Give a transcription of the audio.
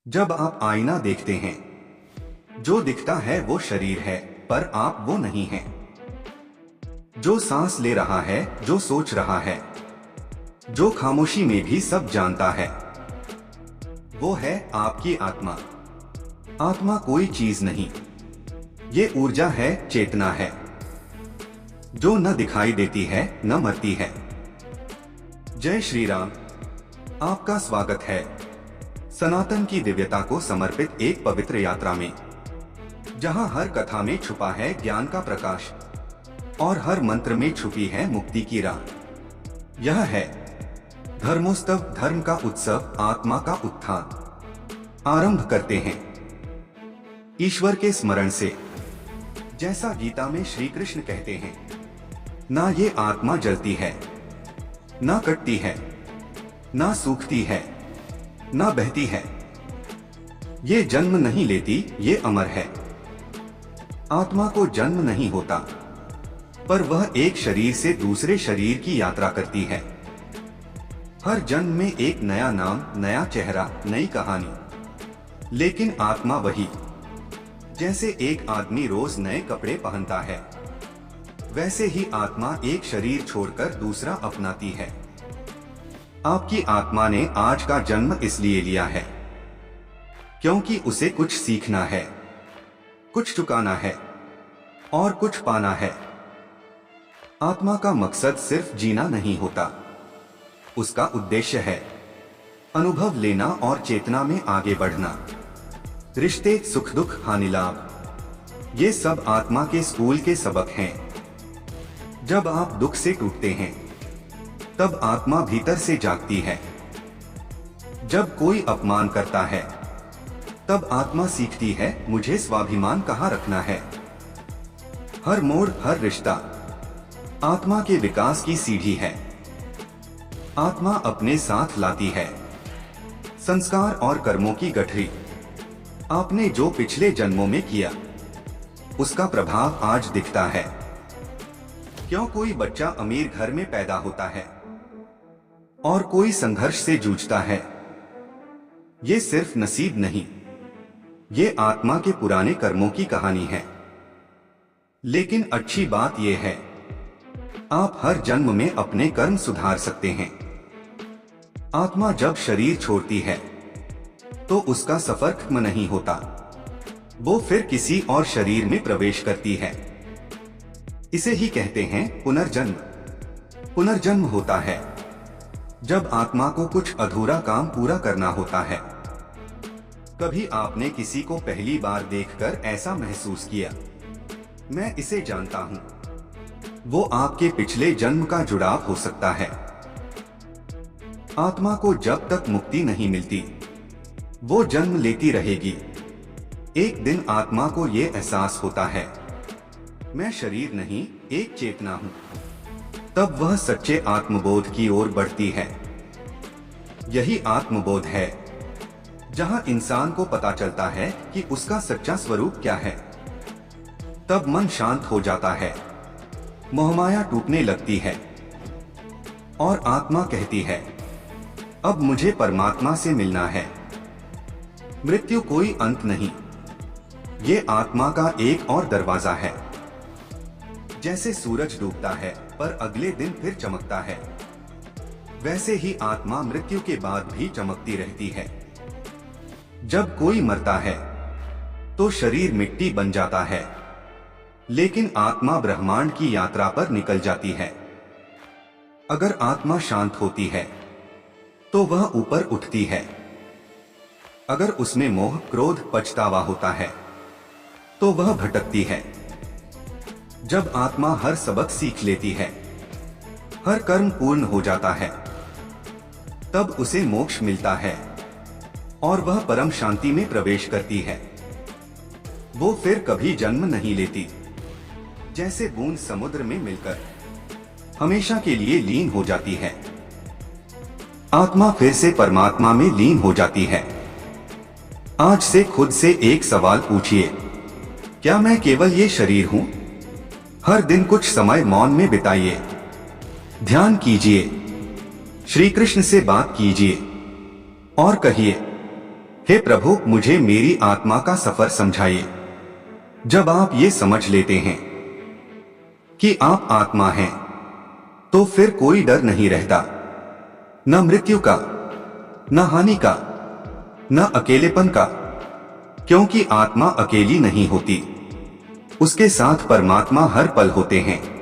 जब आप आईना देखते हैं, जो दिखता है वो शरीर है, पर आप वो नहीं हैं। जो सांस ले रहा है, जो सोच रहा है, जो खामोशी में भी सब जानता है, वो है आपकी आत्मा। आत्मा कोई चीज नहीं, ये ऊर्जा है, चेतना है, जो न दिखाई देती है, न मरती है। जय श्री राम। आपका स्वागत है सनातन की दिव्यता को समर्पित एक पवित्र यात्रा में, जहां हर कथा में छुपा है ज्ञान का प्रकाश और हर मंत्र में छुपी है मुक्ति की राह। यह है धर्मोत्सव, धर्म का उत्सव, आत्मा का उत्थान। आरंभ करते हैं ईश्वर के स्मरण से। जैसा गीता में श्री कृष्ण कहते हैं, ना ये आत्मा जलती है, ना कटती है, ना सूखती है, ना बहती है। ये जन्म नहीं लेती, ये अमर है। आत्मा को जन्म नहीं होता, पर वह एक शरीर से दूसरे शरीर की यात्रा करती है। हर जन्म में एक नया नाम, नया चेहरा, नई कहानी। लेकिन आत्मा वही। जैसे एक आदमी रोज नए कपड़े पहनता है, वैसे ही आत्मा एक शरीर छोड़कर दूसरा अपनाती है। आपकी आत्मा ने आज का जन्म इसलिए लिया है क्योंकि उसे कुछ सीखना है, कुछ चुकाना है और कुछ पाना है। आत्मा का मकसद सिर्फ जीना नहीं होता, उसका उद्देश्य है अनुभव लेना और चेतना में आगे बढ़ना। रिश्ते, सुख दुख, हानि लाभ, ये सब आत्मा के स्कूल के सबक हैं। जब आप दुख से टूटते हैं, तब आत्मा भीतर से जागती है। जब कोई अपमान करता है, तब आत्मा सीखती है मुझे स्वाभिमान कहाँ रखना है। हर मोड़, हर रिश्ता आत्मा के विकास की सीढ़ी है। आत्मा अपने साथ लाती है संस्कार और कर्मों की गठरी। आपने जो पिछले जन्मों में किया, उसका प्रभाव आज दिखता है। क्यों कोई बच्चा अमीर घर में पैदा होता है और कोई संघर्ष से जूझता है? ये सिर्फ नसीब नहीं, ये आत्मा के पुराने कर्मों की कहानी है। लेकिन अच्छी बात यह है, आप हर जन्म में अपने कर्म सुधार सकते हैं। आत्मा जब शरीर छोड़ती है, तो उसका सफर खत्म नहीं होता, वो फिर किसी और शरीर में प्रवेश करती है। इसे ही कहते हैं पुनर्जन्म। पुनर्जन्म होता है जब आत्मा को कुछ अधूरा काम पूरा करना होता है। कभी आपने किसी को पहली बार देखकर ऐसा महसूस किया, मैं इसे जानता हूं? वो आपके पिछले जन्म का जुड़ाव हो सकता है। आत्मा को जब तक मुक्ति नहीं मिलती, वो जन्म लेती रहेगी। एक दिन आत्मा को ये एहसास होता है, मैं शरीर नहीं, एक चेतना हूं। तब वह सच्चे आत्मबोध की ओर बढ़ती है। यही आत्मबोध है जहां इंसान को पता चलता है कि उसका सच्चा स्वरूप क्या है। तब मन शांत हो जाता है, मोहमाया टूटने लगती है और आत्मा कहती है, अब मुझे परमात्मा से मिलना है। मृत्यु कोई अंत नहीं, ये आत्मा का एक और दरवाजा है। जैसे सूरज डूबता है पर अगले दिन फिर चमकता है, वैसे ही आत्मा मृत्यु के बाद भी चमकती रहती है। जब कोई मरता है तो शरीर मिट्टी बन जाता है, लेकिन आत्मा ब्रह्मांड की यात्रा पर निकल जाती है। अगर आत्मा शांत होती है तो वह ऊपर उठती है। अगर उसमें मोह, क्रोध, पछतावा होता है तो वह भटकती है। जब आत्मा हर सबक सीख लेती है, हर कर्म पूर्ण हो जाता है, तब उसे मोक्ष मिलता है और वह परम शांति में प्रवेश करती है। वो फिर कभी जन्म नहीं लेती। जैसे बूंद समुद्र में मिलकर हमेशा के लिए लीन हो जाती है, आत्मा फिर से परमात्मा में लीन हो जाती है। आज से खुद से एक सवाल पूछिए, क्या मैं केवल ये शरीर हूं? हर दिन कुछ समय मौन में बिताइए, ध्यान कीजिए, श्री कृष्ण से बात कीजिए और कहिए, हे प्रभु, मुझे मेरी आत्मा का सफर समझाइए। जब आप ये समझ लेते हैं कि आप आत्मा हैं, तो फिर कोई डर नहीं रहता, न मृत्यु का, न हानि का, न अकेलेपन का, क्योंकि आत्मा अकेली नहीं होती, उसके साथ परमात्मा हर पल होते हैं।